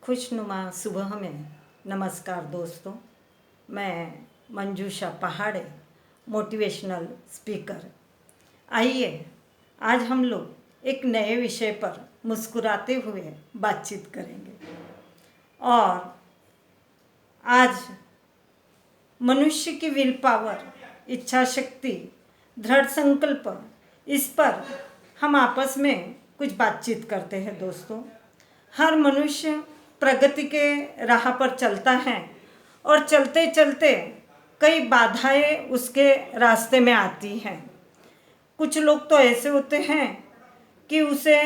खुशनुमा सुबह में नमस्कार दोस्तों। मैं मंजूषा पहाड़े, मोटिवेशनल स्पीकर। आइए आज हम लोग एक नए विषय पर मुस्कुराते हुए बातचीत करेंगे। और आज मनुष्य की विल पावर, इच्छा शक्ति, दृढ़ संकल्प, इस पर हम आपस में कुछ बातचीत करते हैं दोस्तों। हर मनुष्य प्रगति के राह पर चलता है और चलते चलते कई बाधाएं उसके रास्ते में आती हैं। कुछ लोग तो ऐसे होते हैं कि उसे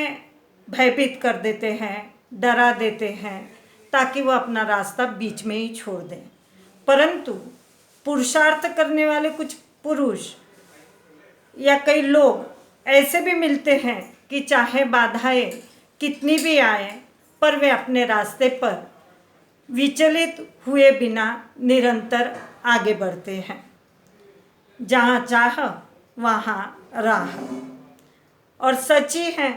भयभीत कर देते हैं, डरा देते हैं ताकि वह अपना रास्ता बीच में ही छोड़ दें। परंतु पुरुषार्थ करने वाले कुछ पुरुष या कई लोग ऐसे भी मिलते हैं कि चाहे बाधाएं कितनी भी आए पर वे अपने रास्ते पर विचलित हुए बिना निरंतर आगे बढ़ते हैं। जहाँ चाह वहाँ राह। और सच ही है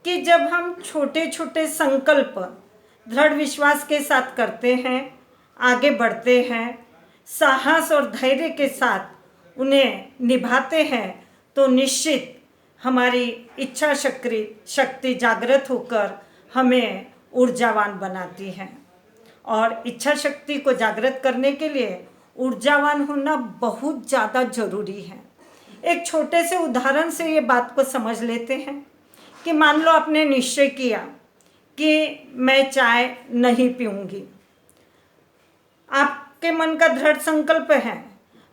कि जब हम छोटे छोटे संकल्प दृढ़ विश्वास के साथ करते हैं, आगे बढ़ते हैं, साहस और धैर्य के साथ उन्हें निभाते हैं, तो निश्चित हमारी इच्छा शक्ति जागृत होकर हमें ऊर्जावान बनाती है। और इच्छा शक्ति को जागृत करने के लिए ऊर्जावान होना बहुत ज़्यादा ज़रूरी है। एक छोटे से उदाहरण से ये बात को समझ लेते हैं कि मान लो आपने निश्चय किया कि मैं चाय नहीं पीऊँगी। आपके मन का दृढ़ संकल्प है,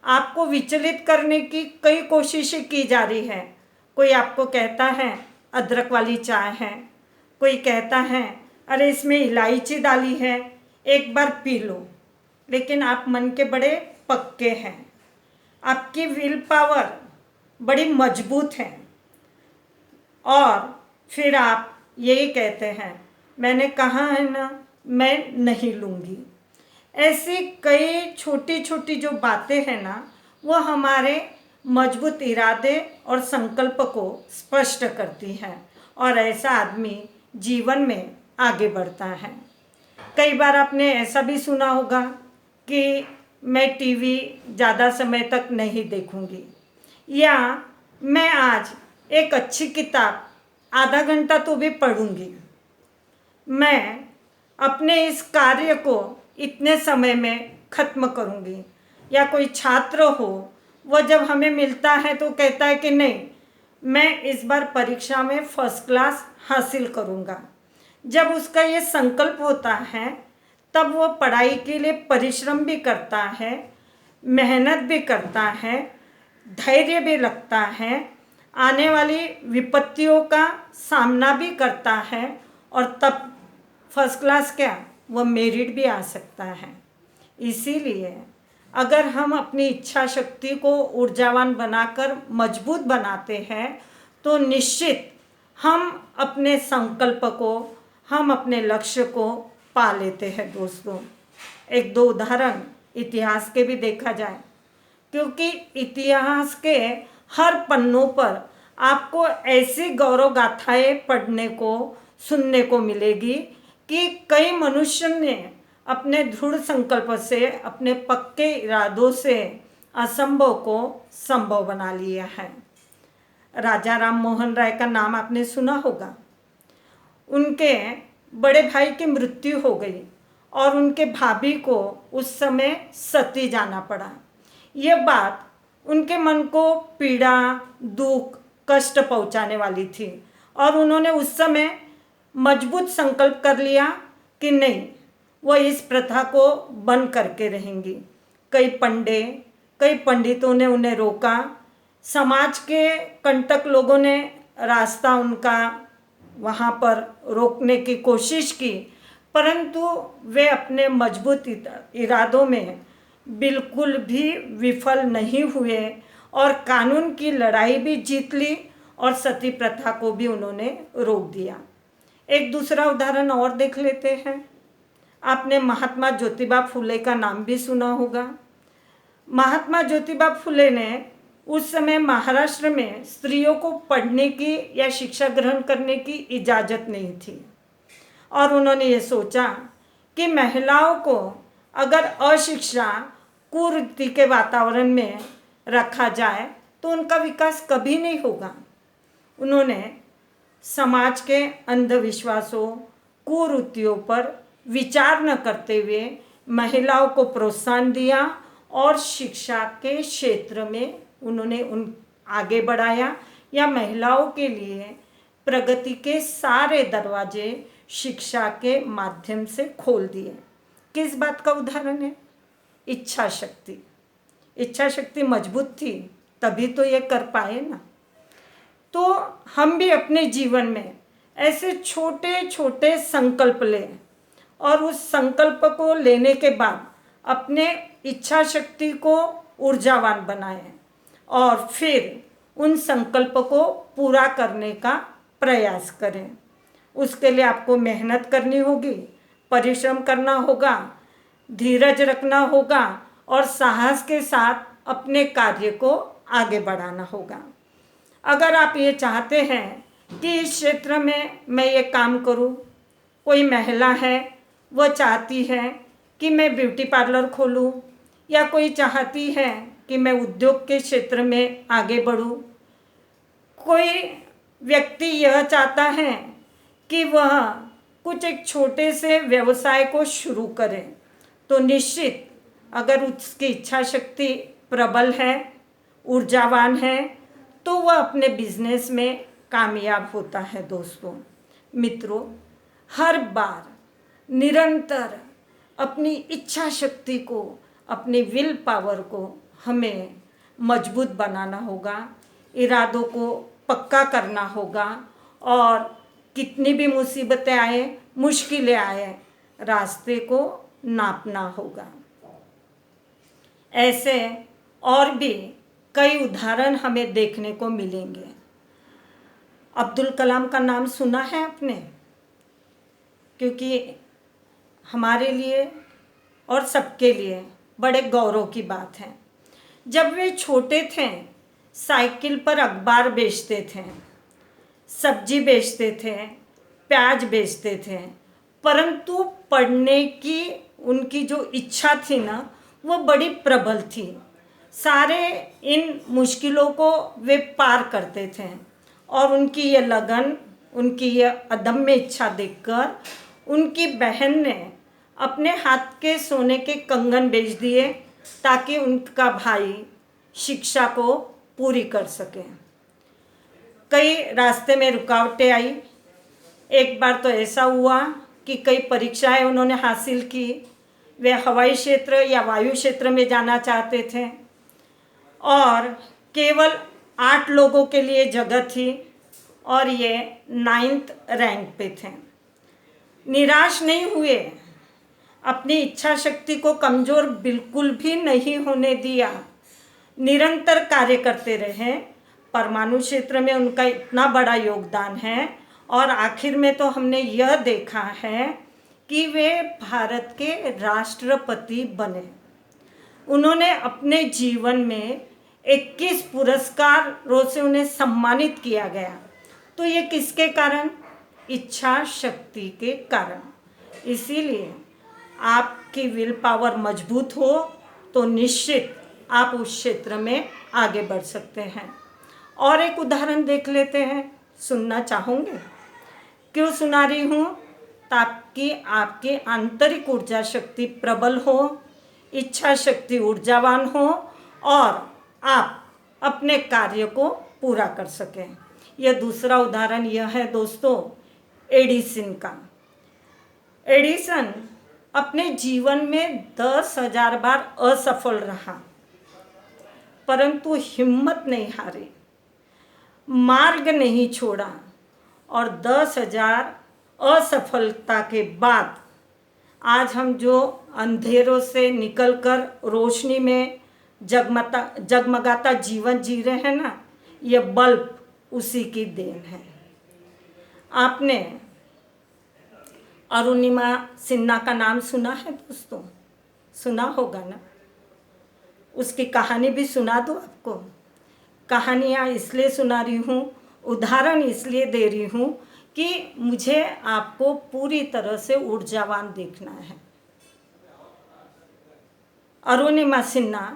आपको विचलित करने की कई कोशिशें की जा रही है। कोई आपको कहता है अदरक वाली चाय है, कोई कहता है अरे इसमें इलायची डाली है, एक बार पी लो। लेकिन आप मन के बड़े पक्के हैं, आपकी विल पावर बड़ी मजबूत है और फिर आप यही कहते हैं मैंने कहा है ना मैं नहीं लूँगी। ऐसी कई छोटी छोटी जो बातें हैं ना, वो हमारे मजबूत इरादे और संकल्प को स्पष्ट करती हैं और ऐसा आदमी जीवन में आगे बढ़ता है। कई बार आपने ऐसा भी सुना होगा कि मैं टीवी ज़्यादा समय तक नहीं देखूंगी, या मैं आज एक अच्छी किताब आधा घंटा तो भी पढ़ूंगी, मैं अपने इस कार्य को इतने समय में ख़त्म करूंगी। या कोई छात्र हो, वह जब हमें मिलता है तो कहता है कि नहीं मैं इस बार परीक्षा में फर्स्ट क्लास हासिल करूंगा। जब उसका ये संकल्प होता है तब वो पढ़ाई के लिए परिश्रम भी करता है, मेहनत भी करता है, धैर्य भी लगता है, आने वाली विपत्तियों का सामना भी करता है और तब फर्स्ट क्लास क्या वो मेरिट भी आ सकता है। इसीलिए अगर हम अपनी इच्छा शक्ति को ऊर्जावान बनाकर मजबूत बनाते हैं तो निश्चित हम अपने संकल्प को, हम अपने लक्ष्य को पा लेते हैं दोस्तों। एक दो उदाहरण इतिहास के भी देखा जाए, क्योंकि इतिहास के हर पन्नों पर आपको ऐसी गौरव गाथाएं पढ़ने को, सुनने को मिलेगी कि कई मनुष्य ने अपने दृढ़ संकल्प से, अपने पक्के इरादों से असंभव को संभव बना लिया है। राजा राम मोहन राय का नाम आपने सुना होगा। उनके बड़े भाई की मृत्यु हो गई और उनके भाभी को उस समय सती जाना पड़ा। यह बात उनके मन को पीड़ा, दुख, कष्ट पहुंचाने वाली थी और उन्होंने उस समय मजबूत संकल्प कर लिया कि नहीं, वो इस प्रथा को बंद करके रहेंगी। कई पंडितों ने उन्हें रोका, समाज के कंटक लोगों ने रास्ता उनका वहाँ पर रोकने की कोशिश की, परंतु वे अपने मजबूत इरादों में बिल्कुल भी विफल नहीं हुए और कानून की लड़ाई भी जीत ली और सती प्रथा को भी उन्होंने रोक दिया। एक दूसरा उदाहरण और देख लेते हैं। आपने महात्मा ज्योतिबा फुले का नाम भी सुना होगा। महात्मा ज्योतिबा फुले ने उस समय महाराष्ट्र में स्त्रियों को पढ़ने की या शिक्षा ग्रहण करने की इजाज़त नहीं थी और उन्होंने ये सोचा कि महिलाओं को अगर अशिक्षा कुरीति के वातावरण में रखा जाए तो उनका विकास कभी नहीं होगा। उन्होंने समाज के अंधविश्वासों कुरीतियों पर विचार न करते हुए महिलाओं को प्रोत्साहन दिया और शिक्षा के क्षेत्र में उन्होंने आगे बढ़ाया या महिलाओं के लिए प्रगति के सारे दरवाजे शिक्षा के माध्यम से खोल दिए। किस बात का उदाहरण है? इच्छा शक्ति। इच्छा शक्ति मजबूत थी तभी तो ये कर पाए ना। तो हम भी अपने जीवन में ऐसे छोटे छोटे संकल्प लें और उस संकल्प को लेने के बाद अपने इच्छा शक्ति को ऊर्जावान बनाएं और फिर उन संकल्प को पूरा करने का प्रयास करें। उसके लिए आपको मेहनत करनी होगी, परिश्रम करना होगा, धीरज रखना होगा और साहस के साथ अपने कार्य को आगे बढ़ाना होगा। अगर आप ये चाहते हैं कि इस क्षेत्र में मैं ये काम करूं, कोई महिला है वह चाहती है कि मैं ब्यूटी पार्लर खोलूं या कोई चाहती है कि मैं उद्योग के क्षेत्र में आगे बढ़ूं, कोई व्यक्ति यह चाहता है कि वह कुछ एक छोटे से व्यवसाय को शुरू करे, तो निश्चित अगर उसकी इच्छा शक्ति प्रबल है, ऊर्जावान है, तो वह अपने बिजनेस में कामयाब होता है। दोस्तों मित्रों, हर बार निरंतर अपनी इच्छा शक्ति को, अपनी विल पावर को हमें मजबूत बनाना होगा, इरादों को पक्का करना होगा और कितनी भी मुसीबतें आए, मुश्किलें आए, रास्ते को नापना होगा। ऐसे और भी कई उदाहरण हमें देखने को मिलेंगे। अब्दुल कलाम का नाम सुना है आपने? क्योंकि हमारे लिए और सबके लिए बड़े गौरव की बात है। जब वे छोटे थे साइकिल पर अखबार बेचते थे, सब्जी बेचते थे, प्याज बेचते थे, परंतु पढ़ने की उनकी जो इच्छा थी ना वो बड़ी प्रबल थी। सारे इन मुश्किलों को वे पार करते थे और उनकी ये लगन, उनकी ये अदम्य इच्छा देखकर उनकी बहन ने अपने हाथ के सोने के कंगन बेच दिए ताकि उनका भाई शिक्षा को पूरी कर सके। कई रास्ते में रुकावटें आई। एक बार तो ऐसा हुआ कि कई परीक्षाएं उन्होंने हासिल की। वे हवाई क्षेत्र या वायु क्षेत्र में जाना चाहते थे और केवल 8 लोगों के लिए जगह थी और ये 9th रैंक पे थे। निराश नहीं हुए, अपनी इच्छा शक्ति को कमज़ोर बिल्कुल भी नहीं होने दिया, निरंतर कार्य करते रहे। परमाणु क्षेत्र में उनका इतना बड़ा योगदान है और आखिर में तो हमने यह देखा है कि वे भारत के राष्ट्रपति बने। उन्होंने अपने जीवन में 21 पुरस्कारों से उन्हें सम्मानित किया गया। तो ये किसके कारण? इच्छा शक्ति के कारण। इसीलिए आपकी विल पावर मजबूत हो तो निश्चित आप उस क्षेत्र में आगे बढ़ सकते हैं। और एक उदाहरण देख लेते हैं, सुनना चाहोगे? क्यों सुना रही हूँ? ताकि आपकी आंतरिक ऊर्जा शक्ति प्रबल हो, इच्छा शक्ति ऊर्जावान हो और आप अपने कार्य को पूरा कर सकें। यह दूसरा उदाहरण यह है दोस्तों, एडिसन का। एडिसन अपने जीवन में 10,000 बार असफल रहा, परंतु हिम्मत नहीं हारी, मार्ग नहीं छोड़ा और 10,000 असफलता के बाद आज हम जो अंधेरों से निकलकर रोशनी में जगमगाता जीवन जी रहे हैं ना, ये बल्ब उसी की देन है। आपने अरुणिमा सिन्हा का नाम सुना है दोस्तों? सुना होगा ना। उसकी कहानी भी सुना दो आपको। कहानियाँ इसलिए सुना रही हूँ, उदाहरण इसलिए दे रही हूँ कि मुझे आपको पूरी तरह से ऊर्जावान देखना है। अरुणिमा सिन्हा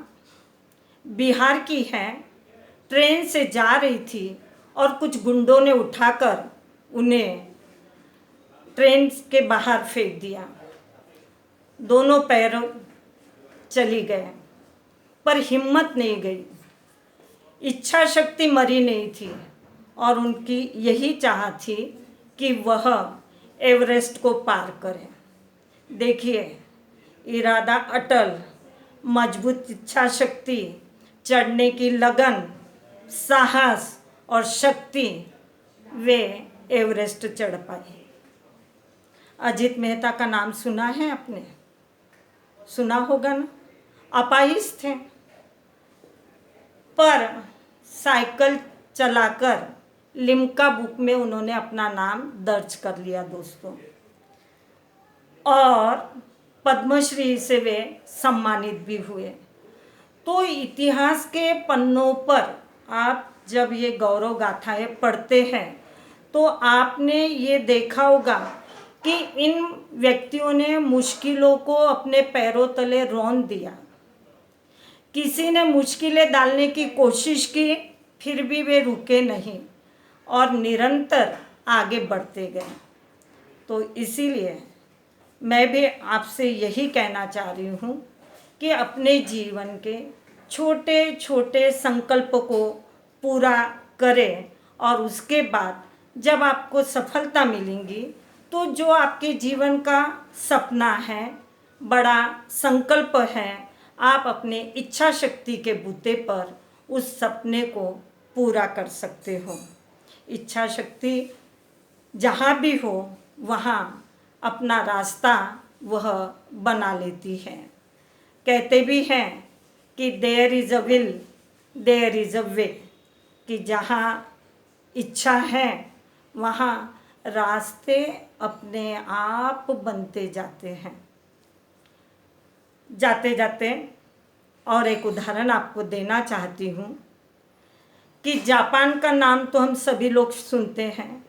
बिहार की है, ट्रेन से जा रही थी और कुछ गुंडों ने उठाकर उन्हें ट्रेन के बाहर फेंक दिया। दोनों पैर चली गए, पर हिम्मत नहीं गई, इच्छा शक्ति मरी नहीं थी और उनकी यही चाह थी कि वह एवरेस्ट को पार करें। देखिए, इरादा अटल, मजबूत इच्छा शक्ति, चढ़ने की लगन, साहस और शक्ति, वे एवरेस्ट चढ़ पाए। अजित मेहता का नाम सुना है आपने? सुना होगा ना। अपाहिज थे, पर साइकिल चलाकर लिम्का बुक में उन्होंने अपना नाम दर्ज कर लिया दोस्तों, और पद्मश्री से वे सम्मानित भी हुए। तो इतिहास के पन्नों पर आप जब ये गौरव गाथाएं पढ़ते हैं तो आपने ये देखा होगा कि इन व्यक्तियों ने मुश्किलों को अपने पैरों तले रौंद दिया। किसी ने मुश्किलें डालने की कोशिश की, फिर भी वे रुके नहीं और निरंतर आगे बढ़ते गए। तो इसीलिए मैं भी आपसे यही कहना चाह रही हूँ कि अपने जीवन के छोटे छोटे संकल्प को पूरा करें, और उसके बाद जब आपको सफलता मिलेंगी तो जो आपके जीवन का सपना है, बड़ा संकल्प है, आप अपने इच्छा शक्ति के बूते पर उस सपने को पूरा कर सकते हो। इच्छा शक्ति जहाँ भी हो वहाँ अपना रास्ता वह बना लेती है। कहते भी हैं कि there is a will there is a way, कि जहाँ इच्छा है वहाँ रास्ते अपने आप बनते जाते हैं। जाते जाते और एक उदाहरण आपको देना चाहती हूँ कि जापान का नाम तो हम सभी लोग सुनते हैं।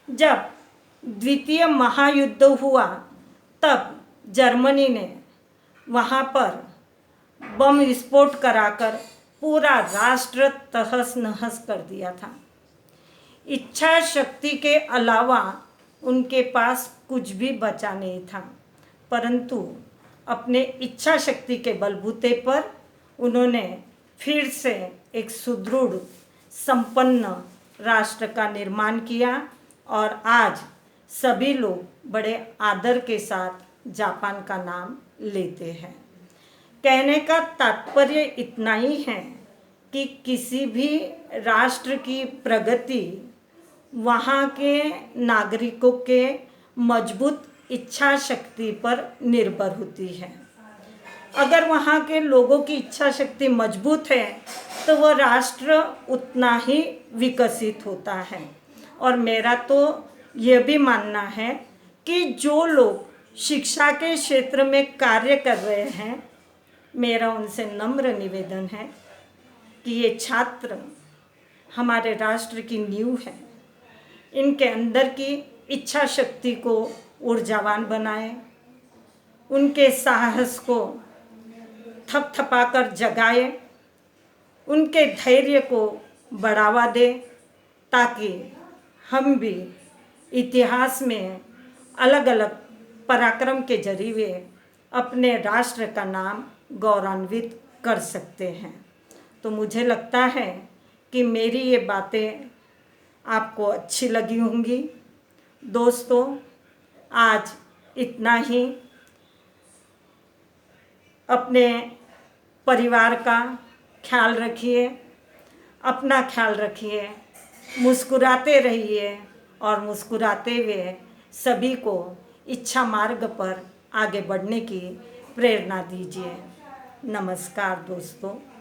जब द्वितीय महायुद्ध हुआ तब जर्मनी ने वहाँ पर बम विस्फोट कराकर पूरा राष्ट्र तहस नहस कर दिया था। इच्छा शक्ति के अलावा उनके पास कुछ भी बचा नहीं था, परंतु अपने इच्छा शक्ति के बलबूते पर उन्होंने फिर से एक सुदृढ़ संपन्न राष्ट्र का निर्माण किया, और आज सभी लोग बड़े आदर के साथ जापान का नाम लेते हैं। कहने का तात्पर्य इतना ही है कि किसी भी राष्ट्र की प्रगति वहाँ के नागरिकों के मजबूत इच्छा शक्ति पर निर्भर होती है। अगर वहाँ के लोगों की इच्छा शक्ति मजबूत है तो वह राष्ट्र उतना ही विकसित होता है। और मेरा तो यह भी मानना है कि जो लोग शिक्षा के क्षेत्र में कार्य कर रहे हैं, मेरा उनसे नम्र निवेदन है कि ये छात्र हमारे राष्ट्र की नींव है। इनके अंदर की इच्छा शक्ति को ऊर्जावान बनाएं, उनके साहस को थपथपाकर जगाएं, उनके धैर्य को बढ़ावा दें, ताकि हम भी इतिहास में अलग अलग पराक्रम के जरिए अपने राष्ट्र का नाम गौरवान्वित कर सकते हैं। तो मुझे लगता है कि मेरी ये बातें आपको अच्छी लगी होंगी। दोस्तों, आज इतना ही। अपने परिवार का ख्याल रखिए, अपना ख्याल रखिए, मुस्कुराते रहिए और मुस्कुराते हुए सभी को इच्छा मार्ग पर आगे बढ़ने की प्रेरणा दीजिए। नमस्कार दोस्तों।